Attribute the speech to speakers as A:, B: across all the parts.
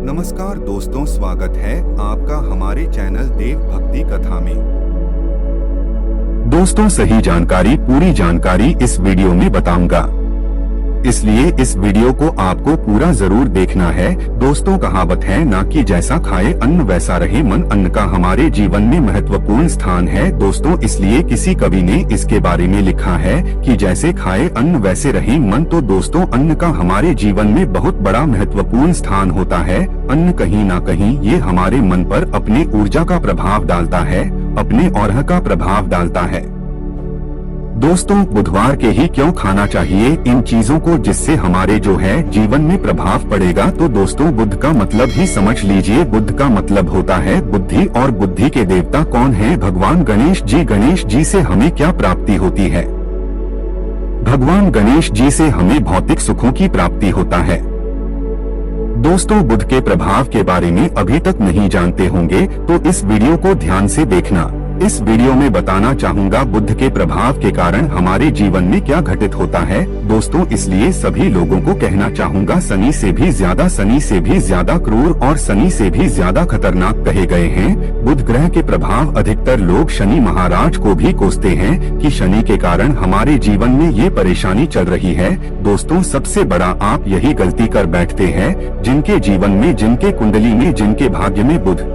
A: नमस्कार दोस्तों, स्वागत है आपका हमारे चैनल देव भक्ति कथा में। दोस्तों, सही जानकारी, पूरी जानकारी इस वीडियो में बताऊंगा, इसलिए इस वीडियो को आपको पूरा जरूर देखना है। दोस्तों, कहावत है ना कि जैसा खाए अन्न वैसा रहे मन। अन्न का हमारे जीवन में महत्वपूर्ण स्थान है दोस्तों, इसलिए किसी कवि ने इसके बारे में लिखा है कि जैसे खाए अन्न वैसे रहे मन। तो दोस्तों, अन्न का हमारे जीवन में बहुत बड़ा महत्वपूर्ण स्थान होता है। अन्न कहीं ना कहीं ये हमारे मन पर अपने ऊर्जा का प्रभाव डालता है, अपने औरह का प्रभाव डालता है। दोस्तों, बुधवार के ही क्यों खाना चाहिए इन चीजों को, जिससे हमारे जो है जीवन में प्रभाव पड़ेगा। तो दोस्तों, बुध का मतलब ही समझ लीजिए। बुध का मतलब होता है बुद्धि, और बुद्धि के देवता कौन है? भगवान गणेश जी। गणेश जी से हमें क्या प्राप्ति होती है? भगवान गणेश जी से हमें भौतिक सुखों की प्राप्ति होता है। दोस्तों, बुध के प्रभाव के बारे में अभी तक नहीं जानते होंगे तो इस वीडियो को ध्यान से देखना। इस वीडियो में बताना चाहूंगा बुध के प्रभाव के कारण हमारे जीवन में क्या घटित होता है। दोस्तों, इसलिए सभी लोगों को कहना चाहूंगा, शनि से भी ज्यादा क्रूर और शनि से भी ज्यादा खतरनाक कहे गए हैं बुध ग्रह के प्रभाव। अधिकतर लोग शनि महाराज को भी कोसते हैं कि शनि के कारण हमारे जीवन में ये परेशानी चल रही है। दोस्तों, सबसे बड़ा आप यही गलती कर बैठते हैं। जिनके जीवन में, जिनके कुंडली में, जिनके भाग्य में बुध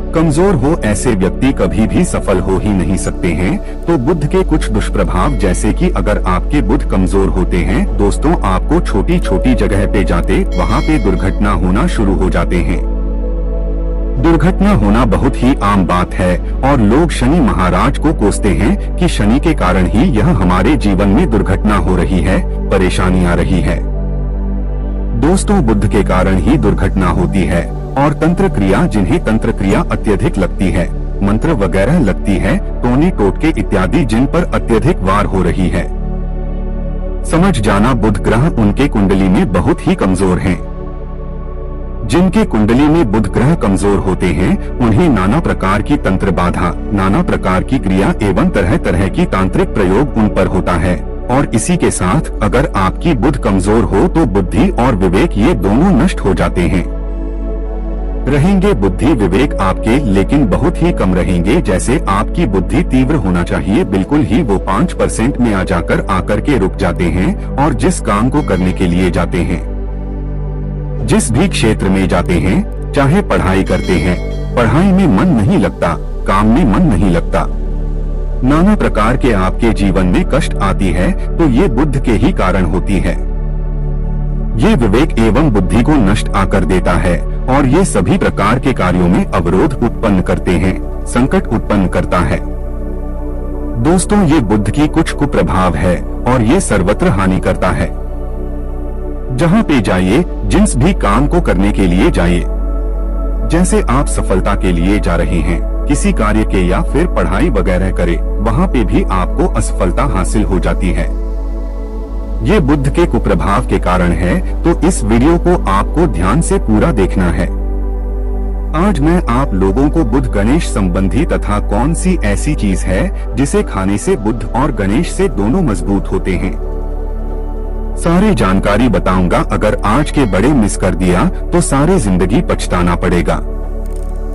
A: कमजोर हो, ऐसे व्यक्ति कभी भी सफल हो ही नहीं सकते हैं। तो बुध के कुछ दुष्प्रभाव, जैसे कि अगर आपके बुध कमजोर होते हैं दोस्तों, आपको छोटी छोटी जगह पे जाते वहाँ पे दुर्घटना होना शुरू हो जाते हैं। दुर्घटना होना बहुत ही आम बात है और लोग शनि महाराज को कोसते हैं कि शनि के कारण ही यह हमारे जीवन में दुर्घटना हो रही है, परेशानी आ रही है। दोस्तों, बुध के कारण ही दुर्घटना होती है। और तंत्र क्रिया, जिन्हें तंत्र क्रिया अत्यधिक लगती है, मंत्र वगैरह लगती है, टोने टोटके इत्यादि जिन पर अत्यधिक वार हो रही है, समझ जाना बुध ग्रह उनके कुंडली में बहुत ही कमजोर हैं। जिनके कुंडली में बुध ग्रह कमजोर होते हैं उन्हें नाना प्रकार की तंत्र बाधा, नाना प्रकार की क्रिया एवं तरह तरह की तांत्रिक प्रयोग उन पर होता है। और इसी के साथ अगर आपकी बुध कमजोर हो तो बुद्धि और विवेक ये दोनों नष्ट हो जाते हैं। रहेंगे बुद्धि विवेक आपके, लेकिन बहुत ही कम रहेंगे। जैसे आपकी बुद्धि तीव्र होना चाहिए, बिल्कुल ही वो 5% में आकर के रुक जाते हैं। और जिस काम को करने के लिए जाते हैं, जिस भी क्षेत्र में जाते हैं, चाहे पढ़ाई करते हैं, पढ़ाई में मन नहीं लगता, काम में मन नहीं लगता, नाना प्रकार के आपके जीवन में कष्ट आती है, तो ये बुध के ही कारण होती है। ये विवेक एवं बुद्धि को नष्ट आकर देता है और ये सभी प्रकार के कार्यों में अवरोध उत्पन्न करते हैं, संकट उत्पन्न करता है। दोस्तों, ये बुध की कुछ कुप्रभाव है और ये सर्वत्र हानि करता है। जहाँ पे जाइए, जिस भी काम को करने के लिए जाइए, जैसे आप सफलता के लिए जा रहे हैं किसी कार्य के या फिर पढ़ाई वगैरह करें, वहाँ पे भी आपको असफलता हासिल हो जाती है। ये बुध के कुप्रभाव के कारण है। तो इस वीडियो को आपको ध्यान से पूरा देखना है। आज मैं आप लोगों को बुध गणेश संबंधी तथा कौन सी ऐसी चीज है जिसे खाने से बुध और गणेश से दोनों मजबूत होते हैं, सारी जानकारी बताऊंगा। अगर आज के बड़े मिस कर दिया तो सारी जिंदगी पछताना पड़ेगा।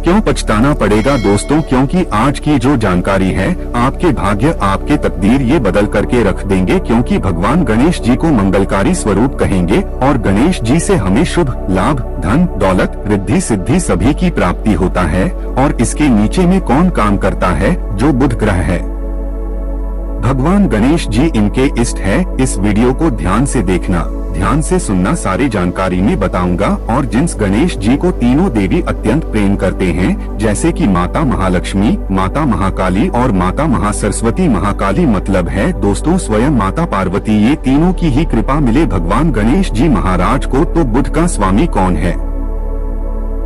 A: क्यों पछताना पड़ेगा दोस्तों? क्योंकि आज की जो जानकारी है आपके भाग्य, आपके तकदीर ये बदल करके रख देंगे। क्योंकि भगवान गणेश जी को मंगलकारी स्वरूप कहेंगे और गणेश जी से हमें शुभ लाभ, धन, दौलत, रिद्धि, सिद्धि सभी की प्राप्ति होता है। और इसके नीचे में कौन काम करता है? जो बुध ग्रह है, भगवान गणेश जी इनके इष्ट है। इस वीडियो को ध्यान से देखना, ध्यान से सुनना, सारी जानकारी में बताऊंगा। और जिस गणेश जी को तीनों देवी अत्यंत प्रेम करते हैं, जैसे कि माता महालक्ष्मी, माता महाकाली और माता महासरस्वती। महाकाली मतलब है दोस्तों स्वयं माता पार्वती, ये तीनों की ही कृपा मिले भगवान गणेश जी महाराज को। तो बुध का स्वामी कौन है?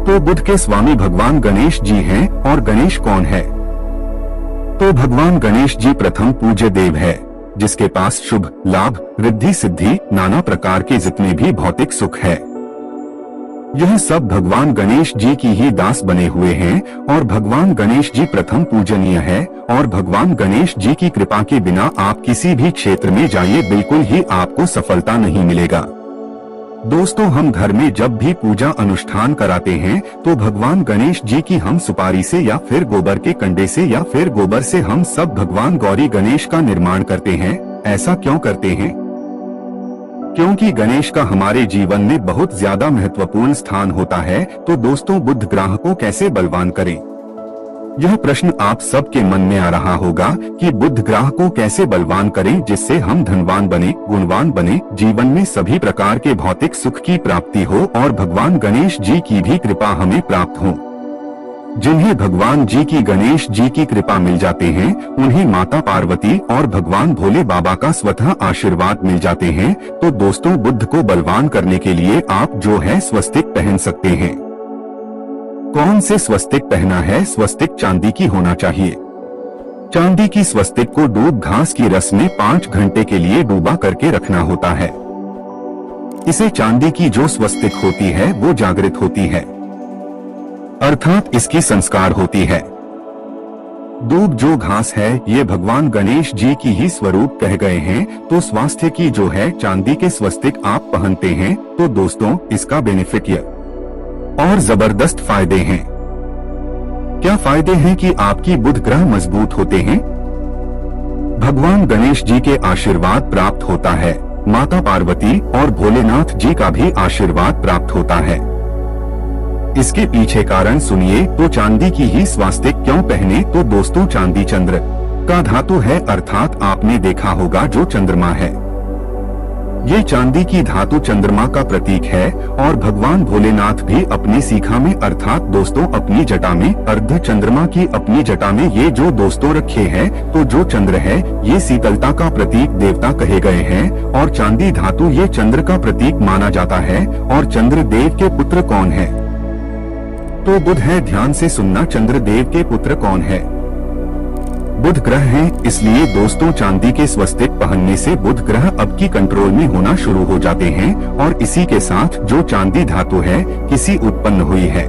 A: तो बुध के स्वामी भगवान गणेश जी हैं। और गणेश कौन है? तो भगवान गणेश जी प्रथम पूज्य देव है, जिसके पास शुभ लाभ, रिद्धि, सिद्धि, नाना प्रकार के जितने भी भौतिक सुख है, यह सब भगवान गणेश जी की ही दास बने हुए हैं। और भगवान गणेश जी प्रथम पूजनीय है। और भगवान गणेश जी की कृपा के बिना आप किसी भी क्षेत्र में जाइए, बिल्कुल ही आपको सफलता नहीं मिलेगा। दोस्तों, हम घर में जब भी पूजा अनुष्ठान कराते हैं तो भगवान गणेश जी की हम सुपारी से या फिर गोबर के कंडे से या फिर गोबर से हम सब भगवान गौरी गणेश का निर्माण करते हैं। ऐसा क्यों करते हैं? क्योंकि गणेश का हमारे जीवन में बहुत ज्यादा महत्वपूर्ण स्थान होता है। तो दोस्तों, बुध ग्रह को कैसे बलवान करें? यह प्रश्न आप सबके मन में आ रहा होगा कि बुध ग्रह को कैसे बलवान करें जिससे हम धनवान बने, गुणवान बने, जीवन में सभी प्रकार के भौतिक सुख की प्राप्ति हो और भगवान गणेश जी की भी कृपा हमें प्राप्त हो। जिन्हें भगवान जी की गणेश जी की कृपा मिल जाते हैं उन्हें माता पार्वती और भगवान भोले बाबा का स्वतः आशीर्वाद मिल जाते हैं। तो दोस्तों, बुध को बलवान करने के लिए आप जो है स्वस्तिक पहन सकते हैं। कौन से स्वस्तिक पहना है? स्वस्तिक चांदी की होना चाहिए। चांदी की स्वस्तिक को दूब घास की रस में 5 घंटे के लिए डूबा करके रखना होता है। इसे चांदी की जो स्वस्तिक होती है वो जागृत होती है, अर्थात इसकी संस्कार होती है। दूब जो घास है ये भगवान गणेश जी की ही स्वरूप कह गए हैं। तो स्वास्थ्य की जो है चांदी के स्वस्तिक आप पहनते हैं तो दोस्तों, इसका बेनिफिट ये और जबरदस्त फायदे हैं। क्या फायदे हैं? कि आपकी बुध ग्रह मजबूत होते हैं, भगवान गणेश जी के आशीर्वाद प्राप्त होता है, माता पार्वती और भोलेनाथ जी का भी आशीर्वाद प्राप्त होता है। इसके पीछे कारण सुनिए। तो चांदी की ही स्वास्तिक क्यों पहने? तो दोस्तों, चांदी चंद्र का धातु है, अर्थात आपने देखा होगा जो चंद्रमा है, ये चांदी की धातु चंद्रमा का प्रतीक है। और भगवान भोलेनाथ भी अपनी शिखा में अर्थात दोस्तों अपनी जटा में अर्ध चंद्रमा की अपनी जटा में ये जो दोस्तों रखे हैं, तो जो चंद्र है ये शीतलता का प्रतीक देवता कहे गए हैं और चांदी धातु ये चंद्र का प्रतीक माना जाता है। और चंद्र देव के पुत्र कौन है? तो बुध है। ध्यान से सुनना, चंद्र देव के पुत्र कौन है? बुध ग्रह है। इसलिए दोस्तों, चांदी के स्वस्तिक पहनने से बुध ग्रह अब की कंट्रोल में होना शुरू हो जाते हैं। और इसी के साथ जो चांदी धातु है किसी उत्पन्न हुई है,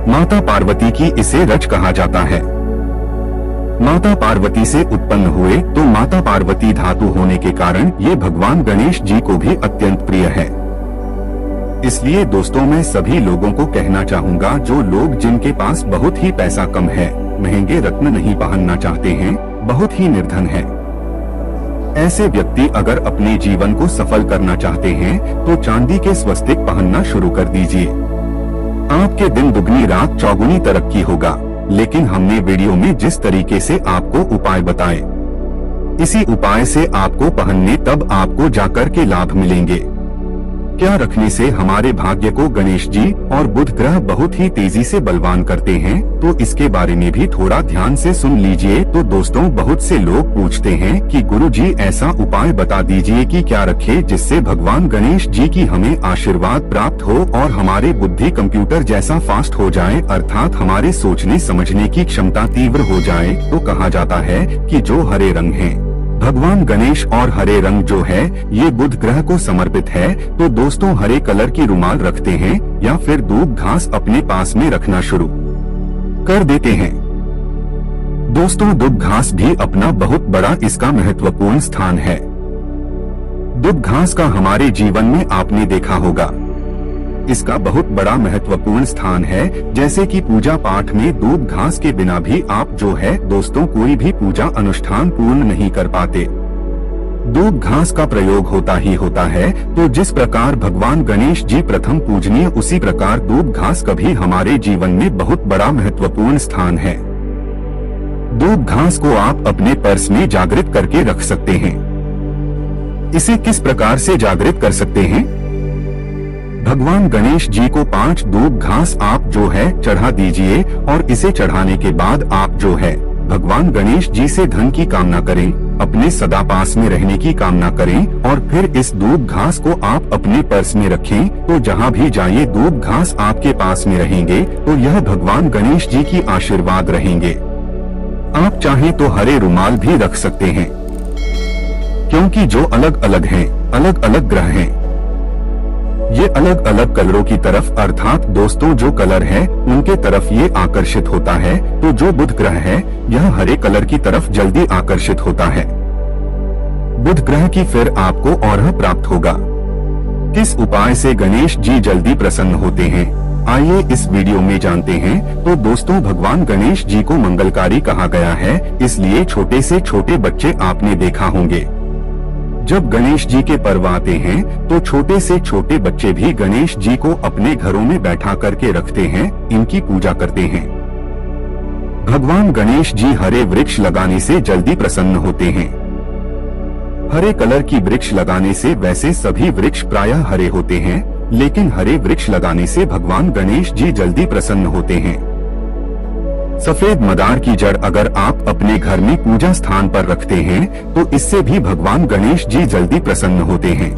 A: माता पार्वती की इसे रज कहा जाता है। माता पार्वती से उत्पन्न हुए तो माता पार्वती धातु होने के कारण ये भगवान गणेश जी को भी अत्यंत प्रिय है। इसलिए दोस्तों, मैं सभी लोगों को कहना चाहूँगा, जो लोग जिनके पास बहुत ही पैसा कम है, महंगे रत्न नहीं पहनना चाहते हैं, बहुत ही निर्धन है, ऐसे व्यक्ति अगर अपने जीवन को सफल करना चाहते हैं तो चांदी के स्वस्तिक पहनना शुरू कर दीजिए। आपके दिन दुगनी रात चौगुनी तरक्की होगा। लेकिन हमने वीडियो में जिस तरीके से आपको उपाय बताए, इसी उपाय से आपको पहनने तब आपको जाकर के लाभ मिलेंगे। क्या रखने से हमारे भाग्य को गणेश जी और बुध ग्रह बहुत ही तेजी से बलवान करते हैं, तो इसके बारे में भी थोड़ा ध्यान से सुन लीजिए। तो दोस्तों, बहुत से लोग पूछते हैं कि गुरुजी ऐसा उपाय बता दीजिए कि क्या रखे जिससे भगवान गणेश जी की हमें आशीर्वाद प्राप्त हो और हमारे बुद्धि कंप्यूटर जैसा फास्ट हो जाए, अर्थात हमारे सोचने समझने की क्षमता तीव्र हो जाए। तो कहा जाता है कि जो हरे रंग है, भगवान गणेश और हरे रंग जो है ये बुध ग्रह को समर्पित है। तो दोस्तों, हरे कलर की रुमाल रखते हैं या फिर दूब घास अपने पास में रखना शुरू कर देते हैं। दोस्तों, दूब घास भी अपना बहुत बड़ा इसका महत्वपूर्ण स्थान है। दूब घास का हमारे जीवन में आपने देखा होगा, इसका बहुत बड़ा महत्वपूर्ण स्थान है। जैसे कि पूजा पाठ में दूब घास के बिना भी आप जो है दोस्तों कोई भी पूजा अनुष्ठान पूर्ण नहीं कर पाते, दूब घास का प्रयोग होता ही होता है। तो जिस प्रकार भगवान गणेश जी प्रथम पूजनीय, उसी प्रकार दूब घास का भी हमारे जीवन में बहुत बड़ा महत्वपूर्ण स्थान है। दूब घास को आप अपने पर्स में जागृत करके रख सकते हैं। इसे किस प्रकार से जागृत कर सकते हैं? भगवान गणेश जी को 5 दूब घास आप जो है चढ़ा दीजिए और इसे चढ़ाने के बाद आप जो है भगवान गणेश जी से धन की कामना करें, अपने सदा पास में रहने की कामना करें और फिर इस दूब घास को आप अपने पर्स में रखें। तो जहाँ भी जाइए दूब घास आपके पास में रहेंगे तो यह भगवान गणेश जी की आशीर्वाद रहेंगे। आप चाहें तो हरे रुमाल भी रख सकते हैं, क्योंकि जो अलग अलग हैं, अलग अलग ग्रह हैं, ये अलग अलग कलरों की तरफ अर्थात दोस्तों जो कलर है उनके तरफ ये आकर्षित होता है। तो जो बुध ग्रह है यह हरे कलर की तरफ जल्दी आकर्षित होता है। बुध ग्रह की फिर आपको और प्राप्त होगा। किस उपाय से गणेश जी जल्दी प्रसन्न होते हैं, आइए इस वीडियो में जानते हैं। तो दोस्तों, भगवान गणेश जी को मंगलकारी कहा गया है, इसलिए छोटे से छोटे बच्चे आपने देखा होंगे। जब गणेश जी के पर्व आते हैं तो छोटे से छोटे बच्चे भी गणेश जी को अपने घरों में बैठा करके रखते हैं, इनकी पूजा करते हैं। भगवान गणेश जी हरे वृक्ष लगाने से जल्दी प्रसन्न होते हैं। हरे कलर की वृक्ष लगाने से वैसे सभी वृक्ष प्रायः हरे होते हैं, लेकिन हरे वृक्ष लगाने से भगवान गणेश जी जल्दी प्रसन्न होते हैं। सफेद मदार की जड़ अगर आप अपने घर में पूजा स्थान पर रखते हैं तो इससे भी भगवान गणेश जी जल्दी प्रसन्न होते हैं।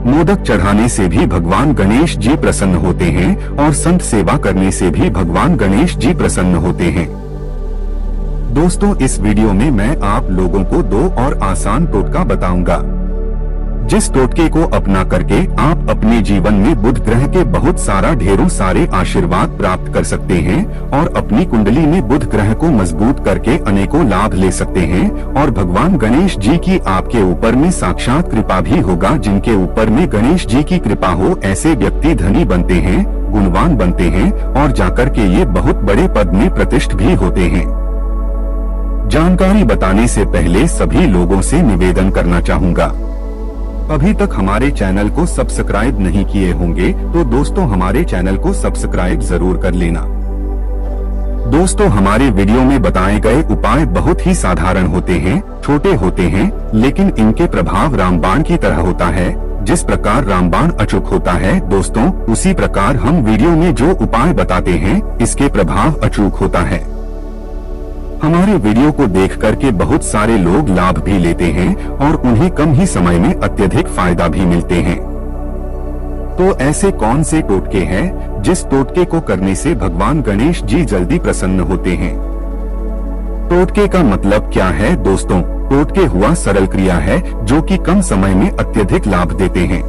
A: मोदक चढ़ाने से भी भगवान गणेश जी प्रसन्न होते हैं और संत सेवा करने से भी भगवान गणेश जी प्रसन्न होते हैं। दोस्तों, इस वीडियो में मैं आप लोगों को 2 और आसान टोटका बताऊंगा, जिस टोटके को अपना करके आप अपने जीवन में बुध ग्रह के बहुत सारा ढेरों सारे आशीर्वाद प्राप्त कर सकते हैं और अपनी कुंडली में बुध ग्रह को मजबूत करके अनेकों लाभ ले सकते हैं। और भगवान गणेश जी की आपके ऊपर में साक्षात कृपा भी होगा। जिनके ऊपर में गणेश जी की कृपा हो, ऐसे व्यक्ति धनी बनते हैं, गुणवान बनते हैं और जाकर के ये बहुत बड़े पद में प्रतिष्ठित भी होते हैं। जानकारी बताने से पहले सभी लोगों से निवेदन करना चाहूँगा, अभी तक हमारे चैनल को सब्सक्राइब नहीं किए होंगे तो दोस्तों हमारे चैनल को सब्सक्राइब जरूर कर लेना। दोस्तों, हमारे वीडियो में बताए गए उपाय बहुत ही साधारण होते हैं, छोटे होते हैं, लेकिन इनके प्रभाव रामबाण की तरह होता है। जिस प्रकार रामबाण अचूक होता है दोस्तों, उसी प्रकार हम वीडियो में जो उपाय बताते हैं इसके प्रभाव अचूक होता है। हमारे वीडियो को देख करके बहुत सारे लोग लाभ भी लेते हैं और उन्हें कम ही समय में अत्यधिक फायदा भी मिलते हैं। तो ऐसे कौन से टोटके हैं जिस टोटके को करने से भगवान गणेश जी जल्दी प्रसन्न होते हैं? टोटके का मतलब क्या है दोस्तों? टोटके हुआ सरल क्रिया है जो कि कम समय में अत्यधिक लाभ देते हैं।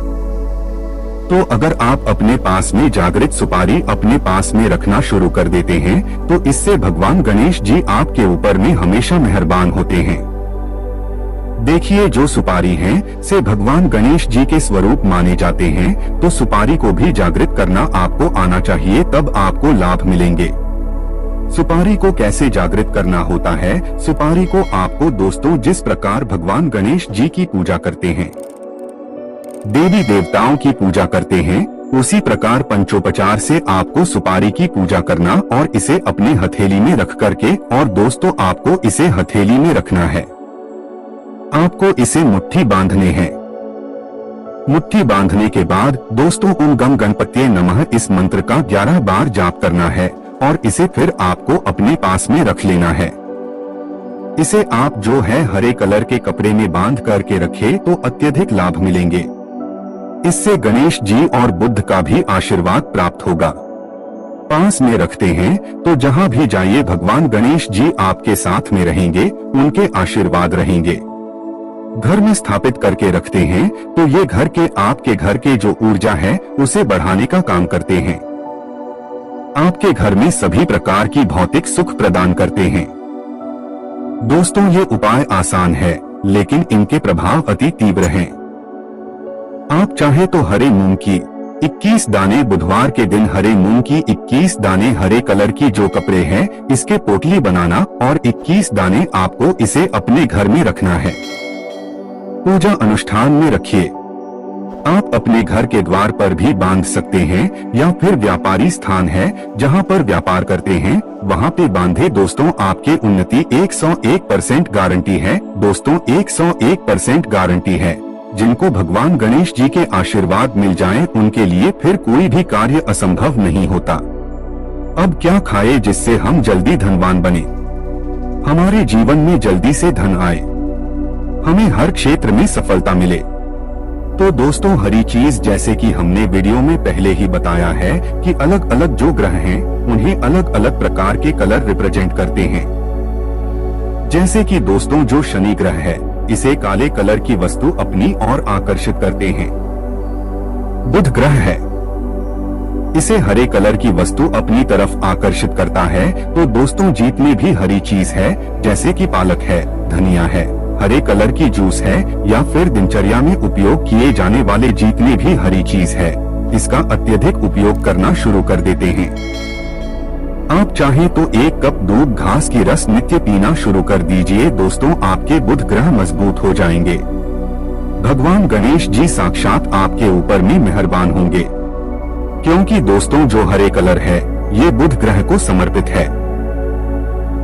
A: तो अगर आप अपने पास में जागृत सुपारी अपने पास में रखना शुरू कर देते हैं तो इससे भगवान गणेश जी आपके ऊपर में हमेशा मेहरबान होते हैं। देखिए, जो सुपारी हैं से भगवान गणेश जी के स्वरूप माने जाते हैं, तो सुपारी को भी जागृत करना आपको आना चाहिए, तब आपको लाभ मिलेंगे। सुपारी को कैसे जागृत करना होता है? सुपारी को आपको दोस्तों जिस प्रकार भगवान गणेश जी की पूजा करते हैं, देवी देवताओं की पूजा करते हैं, उसी प्रकार पंचोपचार से आपको सुपारी की पूजा करना और इसे अपने हथेली में रख करके, और दोस्तों आपको इसे हथेली में रखना है। आपको इसे मुट्ठी बांधने हैं। मुट्ठी बांधने के बाद दोस्तों ओम गम गणपतये नमः इस मंत्र का 11 बार जाप करना है और इसे फिर आपको अपने पास में रख लेना है। इसे आप जो है हरे कलर के कपड़े में बांध करके रखे तो अत्यधिक लाभ मिलेंगे। इससे गणेश जी और बुद्ध का भी आशीर्वाद प्राप्त होगा। पास में रखते हैं तो जहां भी जाइए भगवान गणेश जी आपके साथ में रहेंगे, उनके आशीर्वाद रहेंगे। घर में स्थापित करके रखते हैं तो ये घर के आपके घर के जो ऊर्जा है उसे बढ़ाने का काम करते हैं। आपके घर में सभी प्रकार की भौतिक सुख प्रदान करते हैं। दोस्तों, ये उपाय आसान है लेकिन इनके प्रभाव अति तीव्र हैं। आप चाहे तो हरे मूंग की 21 दाने, बुधवार के दिन हरे मूंग की 21 दाने हरे कलर की जो कपड़े हैं इसके पोटली बनाना और 21 दाने आपको इसे अपने घर में रखना है। पूजा अनुष्ठान में रखिए। आप अपने घर के द्वार पर भी बांध सकते हैं या फिर व्यापारी स्थान है जहां पर व्यापार करते हैं वहां पे बांधे। दोस्तों, आपके उन्नति 101% गारंटी है। दोस्तों, 101% गारंटी है। जिनको भगवान गणेश जी के आशीर्वाद मिल जाएं, उनके लिए फिर कोई भी कार्य असंभव नहीं होता। अब क्या खाए जिससे हम जल्दी धनवान बने, हमारे जीवन में जल्दी से धन आए, हमें हर क्षेत्र में सफलता मिले? तो दोस्तों, हरी चीज जैसे कि हमने वीडियो में पहले ही बताया है कि अलग अलग जो ग्रह हैं उन्हें अलग अलग प्रकार के कलर रिप्रेजेंट करते हैं। जैसे कि दोस्तों जो शनि ग्रह है इसे काले कलर की वस्तु अपनी ओर आकर्षित करते हैं। बुध ग्रह है, इसे हरे कलर की वस्तु अपनी तरफ आकर्षित करता है। तो दोस्तों जितनी भी हरी चीज है जैसे कि पालक है, धनिया है, हरे कलर की जूस है या फिर दिनचर्या में उपयोग किए जाने वाले जितने भी हरी चीज है, इसका अत्यधिक उपयोग करना शुरू कर देते हैं। आप चाहें तो 1 कप दूध घास की रस नित्य पीना शुरू कर दीजिए। दोस्तों, आपके बुध ग्रह मजबूत हो जाएंगे। भगवान गणेश जी साक्षात आपके ऊपर में मेहरबान होंगे, क्योंकि दोस्तों जो हरे कलर है ये बुध ग्रह को समर्पित है।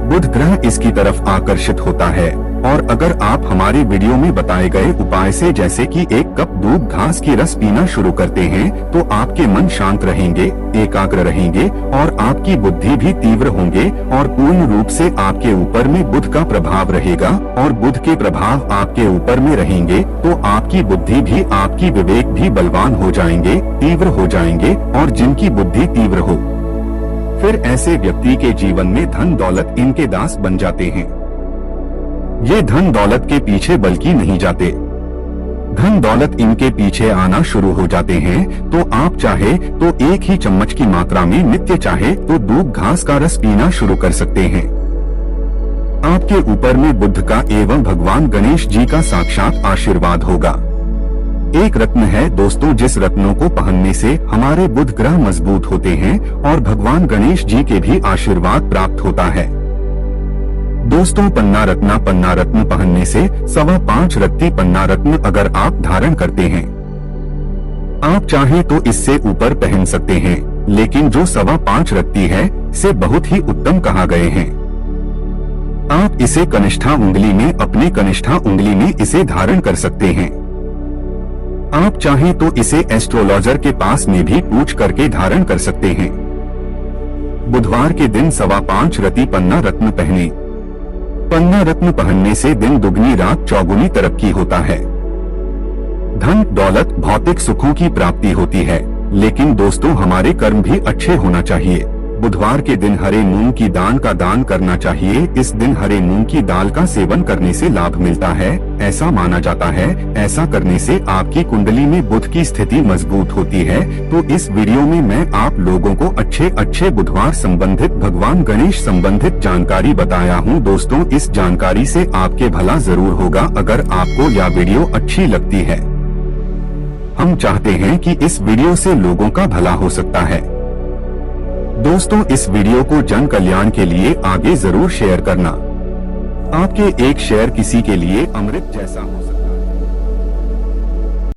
A: बुध ग्रह इसकी तरफ आकर्षित होता है। और अगर आप हमारे वीडियो में बताए गए उपाय से जैसे कि 1 कप दूध घास की रस पीना शुरू करते हैं तो आपके मन शांत रहेंगे, एकाग्र रहेंगे और आपकी बुद्धि भी तीव्र होंगे और पूर्ण रूप से आपके ऊपर में बुध का प्रभाव रहेगा। और बुध के प्रभाव आपके ऊपर में रहेंगे तो आपकी बुद्धि भी, आपकी विवेक भी बलवान हो जाएंगे, तीव्र हो जाएंगे। और जिनकी बुद्धि तीव्र हो, फिर ऐसे व्यक्ति के जीवन में धन दौलत इनके दास बन जाते हैं। ये धन दौलत के पीछे बल्कि नहीं जाते, धन दौलत इनके पीछे आना शुरू हो जाते हैं। तो आप चाहे तो 1 ही चम्मच की मात्रा में नित्य चाहे तो दूध घास का रस पीना शुरू कर सकते हैं। आपके ऊपर में बुध का एवं भगवान गणेश जी का साक्षात आशीर्वाद होगा। एक रत्न है दोस्तों, जिस रत्नों को पहनने से हमारे बुध ग्रह मजबूत होते हैं और भगवान गणेश जी के भी आशीर्वाद प्राप्त होता है। दोस्तों, पन्ना रत्न पहनने से 5.25 रत्ती पन्ना रत्न अगर आप धारण करते हैं, आप चाहें तो इससे ऊपर पहन सकते हैं, लेकिन जो 5.25 रत्ती है इसे बहुत ही उत्तम कहा गए हैं। आप इसे कनिष्ठा उंगली में, अपने कनिष्ठा उंगली में इसे धारण कर सकते हैं। आप चाहें तो इसे एस्ट्रोलॉजर के पास में भी पूछ करके धारण कर सकते हैं। बुधवार के दिन 5.25 रत्ती पन्ना रत्न पहने। पन्ना रत्न पहनने से दिन दुगनी रात चौगुनी तरक्की होता है। धन दौलत भौतिक सुखों की प्राप्ति होती है, लेकिन दोस्तों हमारे कर्म भी अच्छे होना चाहिए। बुधवार के दिन हरे मूंग की दाल का दान करना चाहिए। इस दिन हरे मूंग की दाल का सेवन करने से लाभ मिलता है, ऐसा माना जाता है। ऐसा करने से आपकी कुंडली में बुध की स्थिति मजबूत होती है। तो इस वीडियो में मैं आप लोगों को अच्छे बुधवार संबंधित, भगवान गणेश संबंधित जानकारी बताया हूँ। दोस्तों, इस जानकारी से आपके भला जरूर होगा। अगर आपको यह वीडियो अच्छी लगती है, हम चाहते हैं कि इस वीडियो से लोगों का भला हो सकता है। दोस्तों, इस वीडियो को जन कल्याण के लिए आगे जरूर शेयर करना। आपके एक शेयर किसी के लिए अमृत जैसा हो।